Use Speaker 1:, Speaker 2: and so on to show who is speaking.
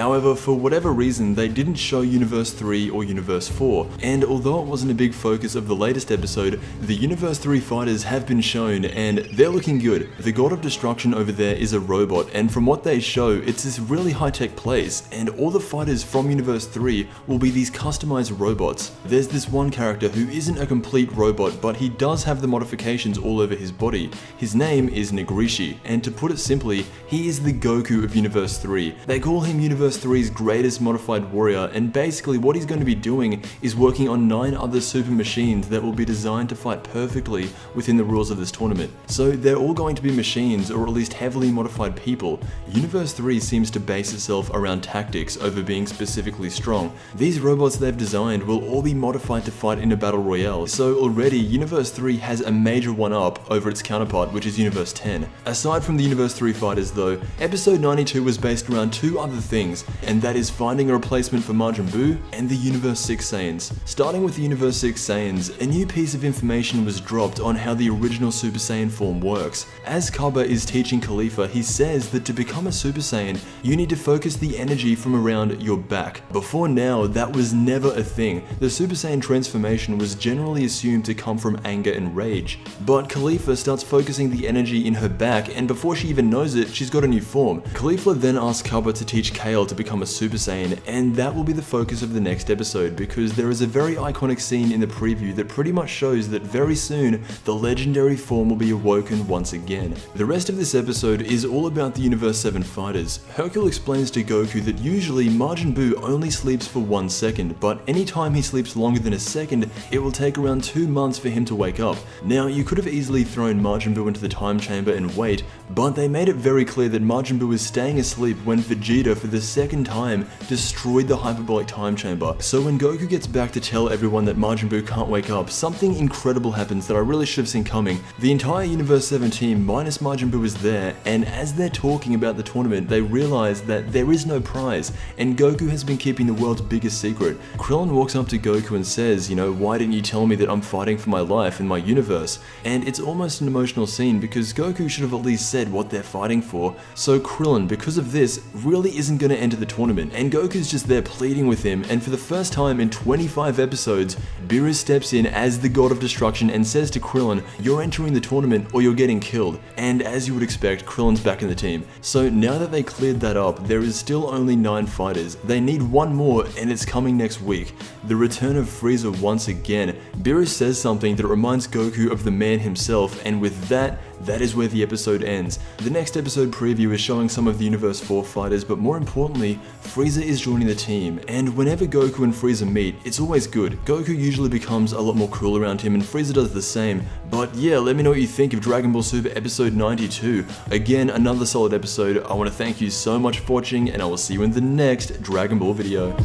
Speaker 1: However, for whatever reason, they didn't show Universe 3 or Universe 4, and although it wasn't a big focus of the latest episode, the Universe 3 fighters have been shown, and they're looking good. The God of Destruction over there is a robot, and from what they show, it's this really high-tech place, and all the fighters from Universe 3 will be these customized robots. There's this one character who isn't a complete robot, but he does have the modifications all over his body. His name is Nigrishi, and to put it simply, he is the Goku of Universe 3. They call him Universe 3's greatest modified warrior, and basically what he's going to be doing is working on 9 other super machines that will be designed to fight perfectly within the rules of this tournament. So they're all going to be machines, or at least heavily modified people. Universe 3 seems to base itself around tactics over being specifically strong. These robots they've designed will all be modified to fight in a battle royale, so already Universe 3 has a major one-up over its counterpart, which is Universe 10. Aside from the Universe 3 fighters though, episode 92 was based around 2 other things, and that is finding a replacement for Majin Buu and the Universe 6 Saiyans. Starting with the Universe 6 Saiyans, a new piece of information was dropped on how the original Super Saiyan form works. As Kaba is teaching Caulifla, he says that to become a Super Saiyan, you need to focus the energy from around your back. Before now, that was never a thing. The Super Saiyan transformation was generally assumed to come from anger and rage. But Caulifla starts focusing the energy in her back, and before she even knows it, she's got a new form. Caulifla then asks Kaba to teach Kale to become a Super Saiyan, and that will be the focus of the next episode, because there is a very iconic scene in the preview that pretty much shows that very soon the legendary form will be awoken once again. The rest of this episode is all about the Universe 7 fighters. Hercule explains to Goku that usually Majin Buu only sleeps for 1 second, but anytime he sleeps longer than a second, it will take around 2 months for him to wake up. Now, you could have easily thrown Majin Buu into the time chamber and wait, but they made it very clear that Majin Buu was staying asleep when Vegeta, for the second time, destroyed the hyperbolic time chamber. So when Goku gets back to tell everyone that Majin Buu can't wake up, something incredible happens that I really should have seen coming. The entire Universe 7 team minus Majin Buu is there, and as they're talking about the tournament, they realize that there is no prize, and Goku has been keeping the world's biggest secret. Krillin walks up to Goku and says, you know, why didn't you tell me that I'm fighting for my life in my universe? And it's almost an emotional scene because Goku should have at least said what they're fighting for. So Krillin, because of this, really isn't going to enter the tournament, and Goku's just there pleading with him, and for the first time in 25 episodes, Beerus steps in as the God of Destruction and says to Krillin, you're entering the tournament or you're getting killed. And as you would expect, Krillin's back in the team. So now that they cleared that up, there is still only 9 fighters. They need 1 more, and it's coming next week. The return of Frieza once again. Beerus says something that reminds Goku of the man himself, and with that is where the episode ends. The next episode preview is showing some of the Universe 4 fighters, but more importantly, Frieza is joining the team, and whenever Goku and Frieza meet, it's always good. Goku usually becomes a lot more cruel around him, and Frieza does the same. But yeah, let me know what you think of Dragon Ball Super episode 92. Again, another solid episode. I want to thank you so much for watching, and I will see you in the next Dragon Ball video.